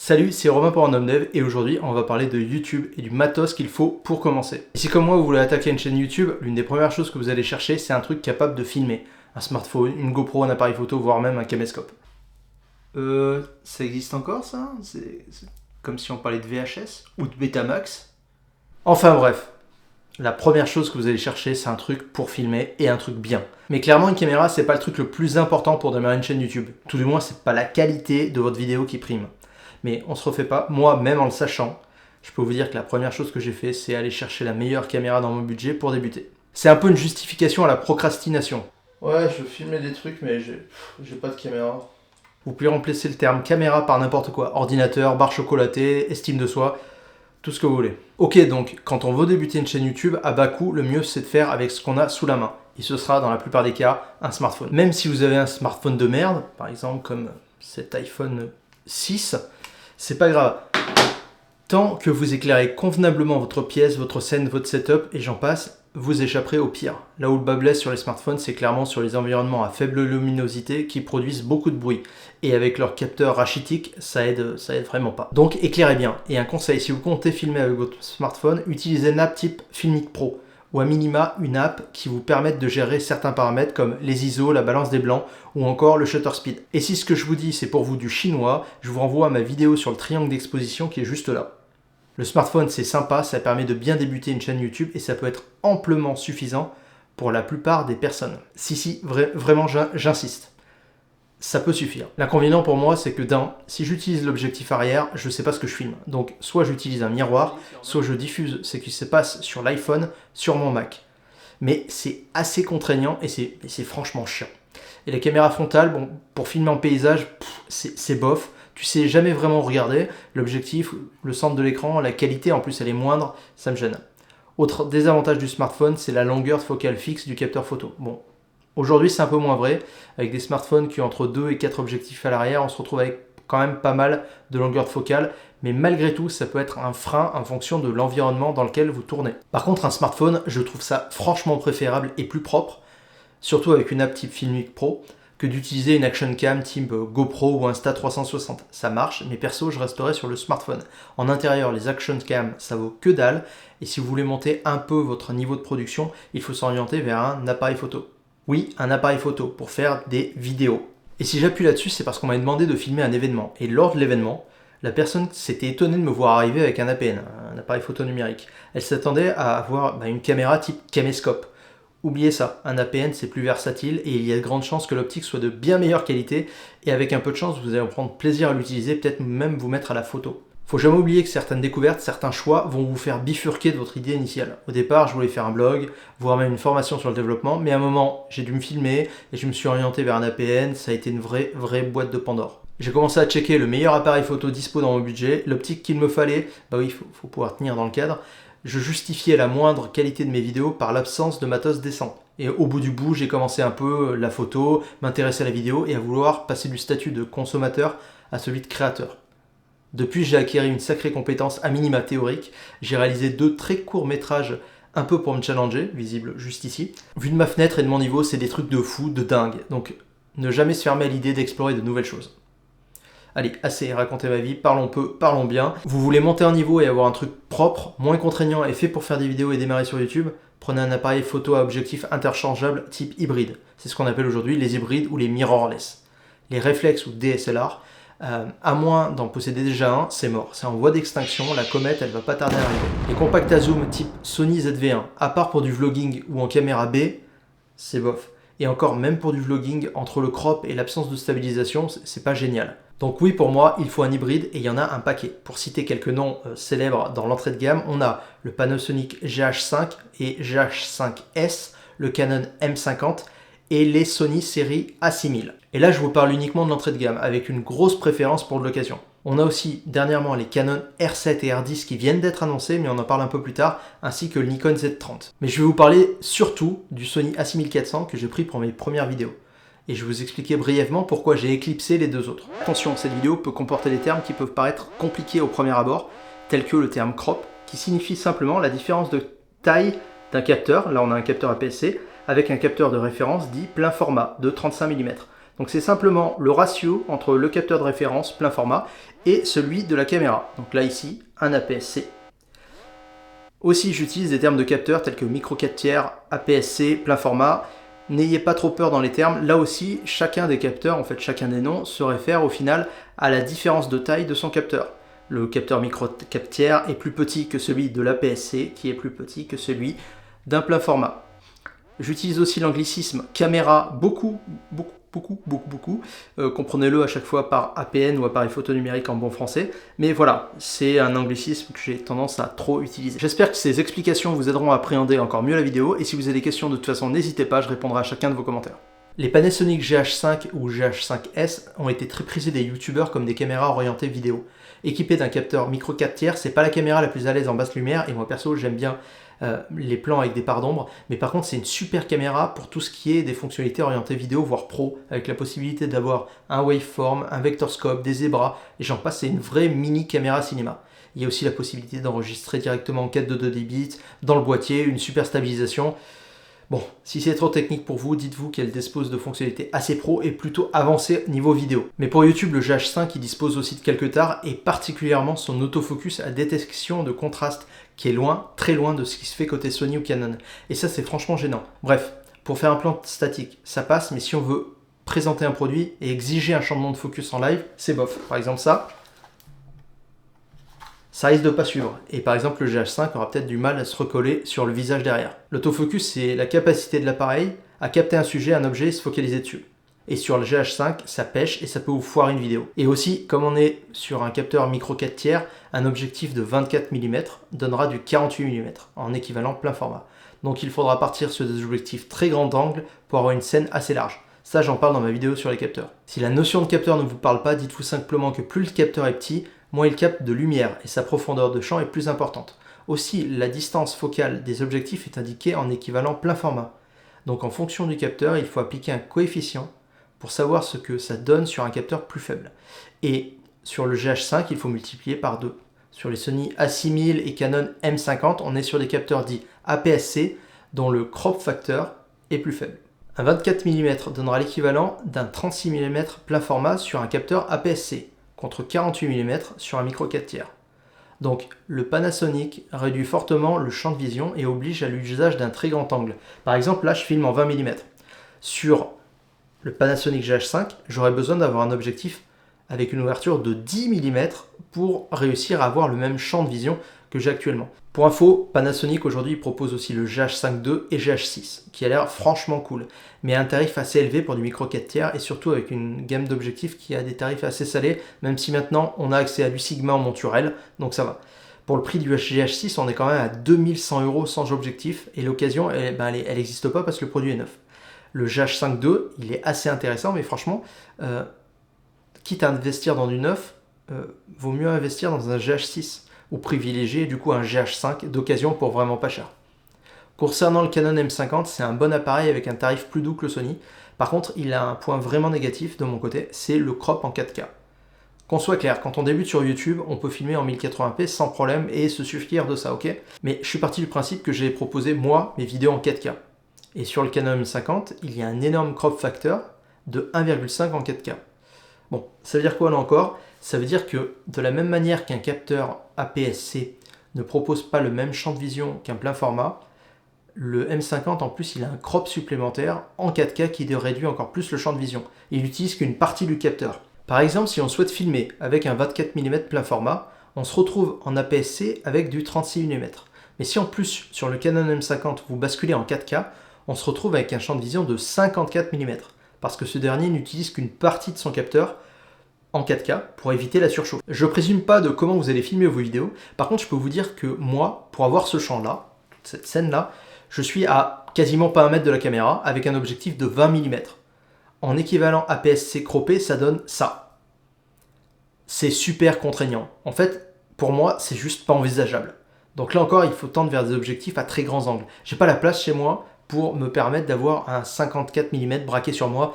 Salut, c'est Romain pour un homme dev et aujourd'hui on va parler de YouTube et du matos qu'il faut pour commencer. Et si comme moi vous voulez attaquer une chaîne YouTube, l'une des premières choses que vous allez chercher c'est un truc capable de filmer. Un smartphone, une GoPro, un appareil photo, voire même un caméscope. Ça existe encore ça? C'est comme si on parlait de VHS ou de Betamax. Enfin bref, la première chose que vous allez chercher c'est un truc pour filmer et un truc bien. Mais clairement une caméra c'est pas le truc le plus important pour démarrer une chaîne YouTube. Tout du moins c'est pas la qualité de votre vidéo qui prime. Mais on se refait pas, moi même en le sachant, je peux vous dire que la première chose que j'ai fait, c'est aller chercher la meilleure caméra dans mon budget pour débuter. C'est un peu une justification à la procrastination. Ouais, je filmais des trucs, mais j'ai pas de caméra. Vous pouvez remplacer le terme caméra par n'importe quoi. Ordinateur, barre chocolatée, estime de soi, tout ce que vous voulez. Ok, donc quand on veut débuter une chaîne YouTube, à bas coût, le mieux c'est de faire avec ce qu'on a sous la main. Et ce sera dans la plupart des cas un smartphone. Même si vous avez un smartphone de merde, par exemple comme cet iPhone 6, c'est pas grave. Tant que vous éclairez convenablement votre pièce, votre scène, votre setup et j'en passe, vous échapperez au pire. Là où le bas blesse sur les smartphones, c'est clairement sur les environnements à faible luminosité qui produisent beaucoup de bruit. Et avec leur capteur rachitique, ça aide vraiment pas. Donc éclairez bien. Et un conseil, si vous comptez filmer avec votre smartphone, utilisez une app type Filmic Pro. Ou à minima une app qui vous permette de gérer certains paramètres comme les ISO, la balance des blancs ou encore le shutter speed. Et si ce que je vous dis c'est pour vous du chinois, je vous renvoie à ma vidéo sur le triangle d'exposition qui est juste là. Le smartphone c'est sympa, ça permet de bien débuter une chaîne YouTube et ça peut être amplement suffisant pour la plupart des personnes. Si, vraiment j'insiste. Ça peut suffire. L'inconvénient pour moi, c'est que si j'utilise l'objectif arrière, je ne sais pas ce que je filme. Donc, soit j'utilise un miroir, soit je diffuse ce qui se passe sur l'iPhone, sur mon Mac. Mais c'est assez contraignant et c'est franchement chiant. Et la caméra frontale, bon, pour filmer en paysage, c'est bof. Tu sais jamais vraiment regarder. L'objectif, le centre de l'écran, la qualité, en plus, elle est moindre, ça me gêne. Autre désavantage du smartphone, c'est la longueur de focale fixe du capteur photo. Bon. Aujourd'hui, c'est un peu moins vrai. Avec des smartphones qui ont entre 2 et 4 objectifs à l'arrière, on se retrouve avec quand même pas mal de longueur de focale. Mais malgré tout, ça peut être un frein en fonction de l'environnement dans lequel vous tournez. Par contre, un smartphone, je trouve ça franchement préférable et plus propre, surtout avec une app type Filmic Pro, que d'utiliser une action cam type GoPro ou Insta360. Ça marche, mais perso, je resterai sur le smartphone. En intérieur, les action cam, ça vaut que dalle. Et si vous voulez monter un peu votre niveau de production, il faut s'orienter vers un appareil photo. Oui, un appareil photo pour faire des vidéos. Et si j'appuie là-dessus, c'est parce qu'on m'a demandé de filmer un événement. Et lors de l'événement, la personne s'était étonnée de me voir arriver avec un APN, un appareil photo numérique. Elle s'attendait à avoir une caméra type caméscope. Oubliez ça, un APN c'est plus versatile et il y a de grandes chances que l'optique soit de bien meilleure qualité et avec un peu de chance vous allez prendre plaisir à l'utiliser, peut-être même vous mettre à la photo. Faut jamais oublier que certaines découvertes, certains choix vont vous faire bifurquer de votre idée initiale. Au départ, je voulais faire un blog, voire même une formation sur le développement, mais à un moment, j'ai dû me filmer et je me suis orienté vers un APN, ça a été une vraie boîte de Pandore. J'ai commencé à checker le meilleur appareil photo dispo dans mon budget, l'optique qu'il me fallait, bah oui, faut pouvoir tenir dans le cadre. Je justifiais la moindre qualité de mes vidéos par l'absence de matos décent. Et au bout du bout, j'ai commencé un peu la photo, m'intéresser à la vidéo et à vouloir passer du statut de consommateur à celui de créateur. Depuis, j'ai acquis une sacrée compétence à minima théorique. J'ai réalisé 2 très courts métrages un peu pour me challenger, visible juste ici. Vu de ma fenêtre et de mon niveau, c'est des trucs de fou, de dingue. Donc, ne jamais se fermer à l'idée d'explorer de nouvelles choses. Allez, assez raconter ma vie, parlons peu, parlons bien. Vous voulez monter en niveau et avoir un truc propre, moins contraignant et fait pour faire des vidéos et démarrer sur YouTube? Prenez un appareil photo à objectif interchangeable type hybride. C'est ce qu'on appelle aujourd'hui les hybrides ou les mirrorless. Les réflexes ou DSLR, à moins d'en posséder déjà un, c'est mort. C'est en voie d'extinction, la comète, elle va pas tarder à arriver. Les compacts à zoom type Sony ZV-1, à part pour du vlogging ou en caméra B, c'est bof. Et encore, même pour du vlogging, entre le crop et l'absence de stabilisation, c'est pas génial. Donc oui, pour moi, il faut un hybride et il y en a un paquet. Pour citer quelques noms célèbres dans l'entrée de gamme, on a le Panasonic GH5 et GH5S, le Canon M50 et les Sony série A6000. Et là, je vous parle uniquement de l'entrée de gamme, avec une grosse préférence pour de l'occasion. On a aussi dernièrement les Canon R7 et R10 qui viennent d'être annoncés, mais on en parle un peu plus tard, ainsi que le Nikon Z30. Mais je vais vous parler surtout du Sony A6400 que j'ai pris pour mes premières vidéos. Et je vais vous expliquer brièvement pourquoi j'ai éclipsé les 2 autres. Attention, cette vidéo peut comporter des termes qui peuvent paraître compliqués au premier abord, tels que le terme crop, qui signifie simplement la différence de taille d'un capteur, là on a un capteur APS-C, avec un capteur de référence dit plein format de 35 mm. Donc c'est simplement le ratio entre le capteur de référence plein format et celui de la caméra. Donc là ici, un APS-C. Aussi j'utilise des termes de capteurs tels que micro 4 tiers, APS-C, plein format. N'ayez pas trop peur dans les termes. Là aussi, chacun des capteurs, en fait chacun des noms, se réfère au final à la différence de taille de son capteur. Le capteur micro 4 tiers est plus petit que celui de l'APS-C, qui est plus petit que celui d'un plein format. J'utilise aussi l'anglicisme caméra beaucoup. Comprenez-le à chaque fois par APN ou appareil photo numérique en bon français. Mais voilà, c'est un anglicisme que j'ai tendance à trop utiliser. J'espère que ces explications vous aideront à appréhender encore mieux la vidéo. Et si vous avez des questions, de toute façon, n'hésitez pas, je répondrai à chacun de vos commentaires. Les Panasonic GH5 ou GH5S ont été très prisés des youtubeurs comme des caméras orientées vidéo. Équipées d'un capteur micro 4 tiers, c'est pas la caméra la plus à l'aise en basse lumière, et moi perso j'aime bien les plans avec des parts d'ombre, mais par contre c'est une super caméra pour tout ce qui est des fonctionnalités orientées vidéo, voire pro, avec la possibilité d'avoir un waveform, un vector scope, des zébras, et j'en passe, c'est une vraie mini caméra cinéma. Il y a aussi la possibilité d'enregistrer directement en 422 bits, dans le boîtier, une super stabilisation. Bon, si c'est trop technique pour vous, dites-vous qu'elle dispose de fonctionnalités assez pro et plutôt avancées niveau vidéo. Mais pour YouTube, le GH5 il dispose aussi de quelques tares, et particulièrement son autofocus à détection de contraste, qui est loin, très loin de ce qui se fait côté Sony ou Canon. Et ça, c'est franchement gênant. Bref, pour faire un plan statique, ça passe, mais si on veut présenter un produit et exiger un changement de focus en live, c'est bof. Par exemple ça risque de pas suivre. Et par exemple, le GH5 aura peut-être du mal à se recoller sur le visage derrière. L'autofocus, c'est la capacité de l'appareil à capter un sujet, un objet et se focaliser dessus. Et sur le GH5, ça pêche et ça peut vous foirer une vidéo. Et aussi, comme on est sur un capteur micro 4 tiers, un objectif de 24 mm donnera du 48 mm en équivalent plein format. Donc il faudra partir sur des objectifs très grand angle pour avoir une scène assez large. Ça, j'en parle dans ma vidéo sur les capteurs. Si la notion de capteur ne vous parle pas, dites-vous simplement que plus le capteur est petit, moins il capte de lumière et sa profondeur de champ est plus importante. Aussi, la distance focale des objectifs est indiquée en équivalent plein format. Donc en fonction du capteur, il faut appliquer un coefficient pour savoir ce que ça donne sur un capteur plus faible. Et sur le GH5, il faut multiplier par 2. Sur les Sony A6000 et Canon M50, on est sur des capteurs dits APS-C, dont le crop factor est plus faible. Un 24 mm donnera l'équivalent d'un 36 mm plein format sur un capteur APS-C, contre 48 mm sur un micro 4 tiers. Donc le Panasonic réduit fortement le champ de vision et oblige à l'usage d'un très grand angle. Par exemple, là je filme en 20 mm. Sur le Panasonic GH5, j'aurais besoin d'avoir un objectif avec une ouverture de 10 mm pour réussir à avoir le même champ de vision que j'ai actuellement. Pour info, Panasonic aujourd'hui propose aussi le GH5 II et GH6, qui a l'air franchement cool, mais à un tarif assez élevé pour du micro 4 tiers et surtout avec une gamme d'objectifs qui a des tarifs assez salés, même si maintenant on a accès à du Sigma en monturel, donc ça va. Pour le prix du GH6, on est quand même à 2100 € sans objectif, et l'occasion, elle n'existe pas parce que le produit est neuf. Le GH5 II, il est assez intéressant, mais franchement, quitte à investir dans du neuf, vaut mieux investir dans un GH6 ou privilégier du coup un GH5 d'occasion pour vraiment pas cher. Concernant le Canon M50, c'est un bon appareil avec un tarif plus doux que le Sony. Par contre, il a un point vraiment négatif de mon côté, c'est le crop en 4K. Qu'on soit clair, quand on débute sur YouTube, on peut filmer en 1080p sans problème et se suffire de ça, ok? Mais je suis parti du principe que j'ai proposé moi mes vidéos en 4K. Et sur le Canon M50, il y a un énorme crop factor de 1,5 en 4K. Bon, ça veut dire quoi là encore? Ça veut dire que de la même manière qu'un capteur APS-C ne propose pas le même champ de vision qu'un plein format, le M50 en plus il a un crop supplémentaire en 4K qui réduit encore plus le champ de vision. Il n'utilise qu'une partie du capteur. Par exemple, si on souhaite filmer avec un 24 mm plein format, on se retrouve en APS-C avec du 36 mm. Mais si en plus sur le Canon M50 vous basculez en 4K, on se retrouve avec un champ de vision de 54 mm, parce que ce dernier n'utilise qu'une partie de son capteur en 4K pour éviter la surchauffe. Je présume pas de comment vous allez filmer vos vidéos, par contre je peux vous dire que moi, pour avoir ce champ-là, cette scène-là, je suis à quasiment pas 1 mètre de la caméra avec un objectif de 20 mm. En équivalent APS-C croppé, ça donne ça. C'est super contraignant. En fait, pour moi, c'est juste pas envisageable. Donc là encore, il faut tendre vers des objectifs à très grands angles. J'ai pas la place chez moi pour me permettre d'avoir un 54 mm braqué sur moi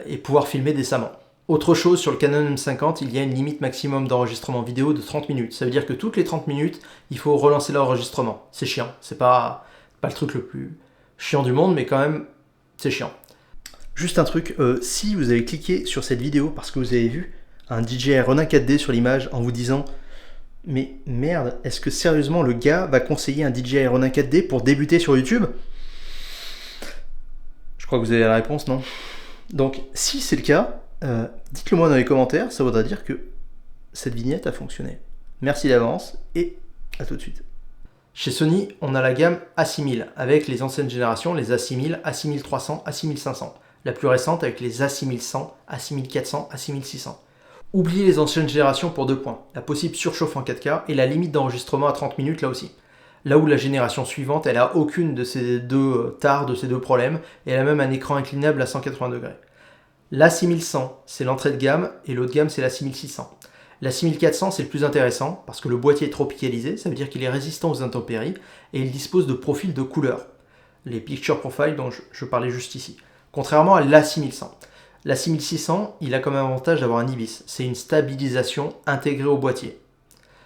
et pouvoir filmer décemment. Autre chose, sur le Canon M50, il y a une limite maximum d'enregistrement vidéo de 30 minutes. Ça veut dire que toutes les 30 minutes, il faut relancer l'enregistrement. C'est chiant, c'est pas le truc le plus chiant du monde, mais quand même, c'est chiant. Juste un truc, si vous avez cliqué sur cette vidéo parce que vous avez vu un DJI Ronin 4D sur l'image en vous disant mais merde, est-ce que sérieusement le gars va conseiller un DJI Ronin 4D pour débuter sur YouTube? Je crois que vous avez la réponse, non? Donc si c'est le cas, dites-le moi dans les commentaires, ça voudra dire que cette vignette a fonctionné. Merci d'avance et à tout de suite. Chez Sony, on a la gamme A6000 avec les anciennes générations, les A6000, A6300, A6500. La plus récente avec les A6100, A6400, A6600. Oubliez les anciennes générations pour 2 points, la possible surchauffe en 4K et la limite d'enregistrement à 30 minutes là aussi. Là où la génération suivante, elle a aucune de ces deux tares, de ces deux problèmes, et elle a même un écran inclinable à 180 degrés. La 6100, c'est l'entrée de gamme, et l'autre gamme, c'est la 6600. La 6400, c'est le plus intéressant, parce que le boîtier est tropicalisé, ça veut dire qu'il est résistant aux intempéries, et il dispose de profils de couleurs. Les picture profiles dont je parlais juste ici. Contrairement à la 6100. La 6600, il a comme avantage d'avoir un IBIS, c'est une stabilisation intégrée au boîtier.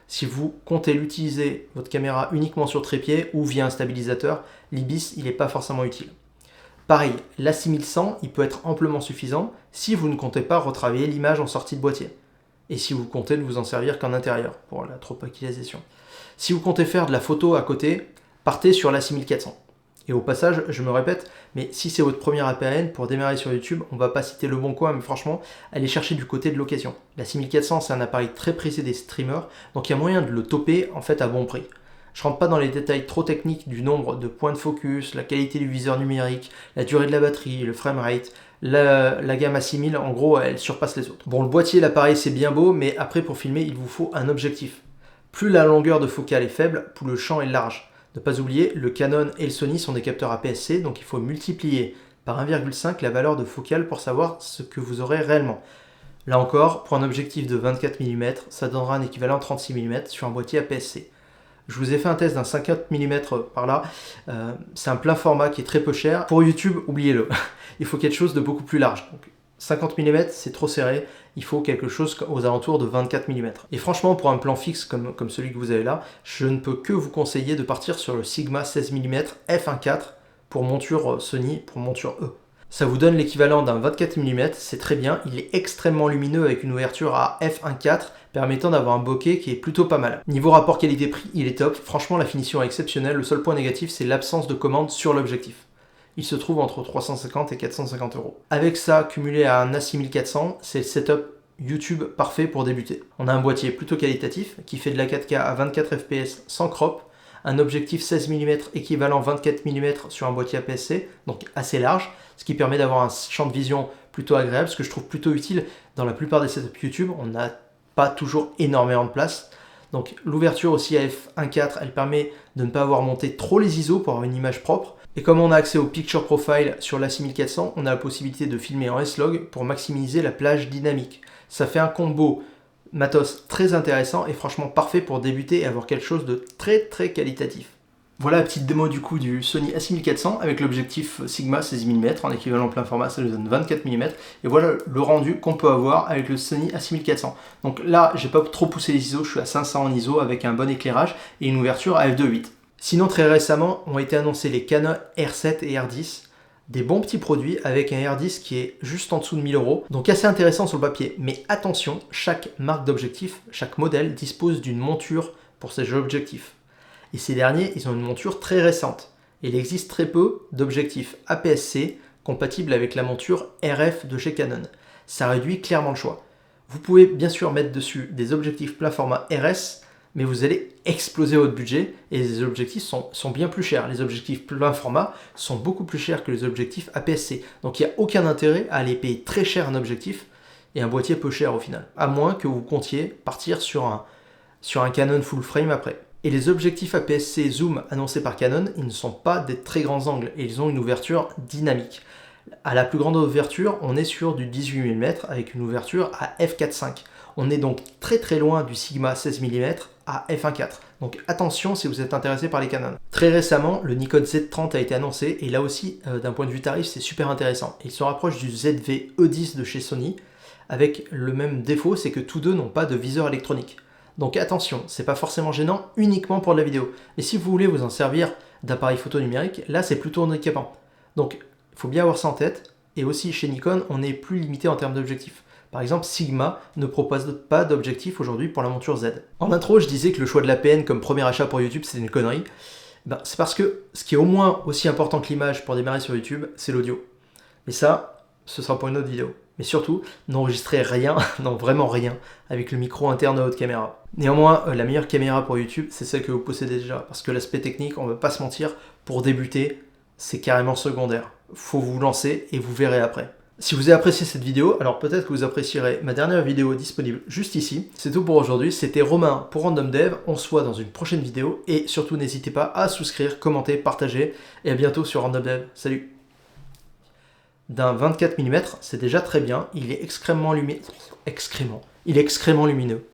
Si vous comptez l'utiliser, votre caméra uniquement sur trépied ou via un stabilisateur, l'IBIS, il n'est pas forcément utile. Pareil, la 6100, il peut être amplement suffisant si vous ne comptez pas retravailler l'image en sortie de boîtier. Et si vous comptez ne vous en servir qu'en intérieur, pour la tropicalisation. Si vous comptez faire de la photo à côté, partez sur la 6400. Et au passage, je me répète, mais si c'est votre première APN, pour démarrer sur YouTube, on va pas citer Le Bon Coin, mais franchement, allez chercher du côté de l'occasion. La 6400, c'est un appareil très prisé des streamers, donc il y a moyen de le toper en fait à bon prix. Je rentre pas dans les détails trop techniques du nombre de points de focus, la qualité du viseur numérique, la durée de la batterie, le framerate. La gamme A6000, en gros, elle surpasse les autres. Bon, le boîtier, l'appareil, c'est bien beau, mais après, pour filmer, il vous faut un objectif. Plus la longueur de focale est faible, plus le champ est large. Ne pas oublier, le Canon et le Sony sont des capteurs APS-C, donc il faut multiplier par 1,5 la valeur de focale pour savoir ce que vous aurez réellement. Là encore, pour un objectif de 24 mm, ça donnera un équivalent 36 mm sur un boîtier APS-C. Je vous ai fait un test d'un 50 mm par là, c'est un plein format qui est très peu cher. Pour YouTube, oubliez-le, il faut quelque chose de beaucoup plus large. Donc, 50 mm, c'est trop serré, il faut quelque chose aux alentours de 24 mm. Et franchement, pour un plan fixe comme celui que vous avez là, je ne peux que vous conseiller de partir sur le Sigma 16 mm f1.4 pour monture Sony, pour monture E. Ça vous donne l'équivalent d'un 24 mm, c'est très bien, il est extrêmement lumineux avec une ouverture à f1.4 permettant d'avoir un bokeh qui est plutôt pas mal. Niveau rapport qualité-prix, il est top, franchement la finition est exceptionnelle, le seul point négatif c'est l'absence de commande sur l'objectif. Il se trouve entre 350 et 450 €. Avec ça, cumulé à un A6400, c'est le setup YouTube parfait pour débuter. On a un boîtier plutôt qualitatif qui fait de la 4K à 24 fps sans crop, un objectif 16 mm équivalent 24 mm sur un boîtier APS-C, donc assez large, ce qui permet d'avoir un champ de vision plutôt agréable, ce que je trouve plutôt utile dans la plupart des setups YouTube. On n'a pas toujours énormément de place. Donc l'ouverture aussi à f1.4, elle permet de ne pas avoir monté trop les ISO pour avoir une image propre. Et comme on a accès au Picture Profile sur la 6400, on a la possibilité de filmer en S-Log pour maximiser la plage dynamique. Ça fait un combo matos très intéressant et franchement parfait pour débuter et avoir quelque chose de très qualitatif. Voilà la petite démo du coup du Sony A6400 avec l'objectif Sigma 16 mm en équivalent plein format, ça nous donne 24 mm. Et voilà le rendu qu'on peut avoir avec le Sony A6400. Donc là, j'ai pas trop poussé les ISO, je suis à 500 en ISO avec un bon éclairage et une ouverture à f2.8. Sinon, très récemment, ont été annoncés les Canon R7 et R10, des bons petits produits avec un R10 qui est juste en dessous de 1000 €, donc assez intéressant sur le papier. Mais attention, chaque marque d'objectif, chaque modèle dispose d'une monture pour ces objectifs. Et ces derniers, ils ont une monture très récente. Et il existe très peu d'objectifs APS-C compatibles avec la monture RF de chez Canon. Ça réduit clairement le choix. Vous pouvez bien sûr mettre dessus des objectifs plein format RS, mais vous allez exploser votre budget et les objectifs sont bien plus chers. Les objectifs plein format sont beaucoup plus chers que les objectifs APS-C. Donc il n'y a aucun intérêt à aller payer très cher un objectif et un boîtier peu cher au final. À moins que vous comptiez partir sur un Canon full frame après. Et les objectifs APS-C zoom annoncés par Canon, ils ne sont pas des très grands angles et ils ont une ouverture dynamique. À la plus grande ouverture, on est sur du 18 mm avec une ouverture à f4.5. On est donc très loin du Sigma 16 mm à f1.4. Donc attention si vous êtes intéressé par les Canon. Très récemment, le Nikon Z30 a été annoncé et là aussi, d'un point de vue tarif, c'est super intéressant. Il se rapproche du ZV-E10 de chez Sony avec le même défaut, c'est que tous deux n'ont pas de viseur électronique. Donc attention, c'est pas forcément gênant uniquement pour de la vidéo. Mais si vous voulez vous en servir d'appareil photo numérique, là c'est plutôt handicapant. Donc il faut bien avoir ça en tête. Et aussi chez Nikon, on est plus limité en termes d'objectifs. Par exemple, Sigma ne propose pas d'objectif aujourd'hui pour la monture Z. En intro, je disais que le choix de l'APN comme premier achat pour YouTube, c'est une connerie. C'est parce que ce qui est au moins aussi important que l'image pour démarrer sur YouTube, c'est l'audio. Mais ça, ce sera pour une autre vidéo. Mais surtout, n'enregistrez rien, non vraiment rien, avec le micro interne de votre caméra. Néanmoins, la meilleure caméra pour YouTube, c'est celle que vous possédez déjà. Parce que l'aspect technique, on ne va pas se mentir, pour débuter, c'est carrément secondaire. Faut vous lancer et vous verrez après. Si vous avez apprécié cette vidéo, alors peut-être que vous apprécierez ma dernière vidéo disponible juste ici. C'est tout pour aujourd'hui, c'était Romain pour Random Dev. On se voit dans une prochaine vidéo et surtout n'hésitez pas à souscrire, commenter, partager et à bientôt sur Random Dev. Salut! D'un 24 mm, c'est déjà très bien, il est extrêmement lumineux.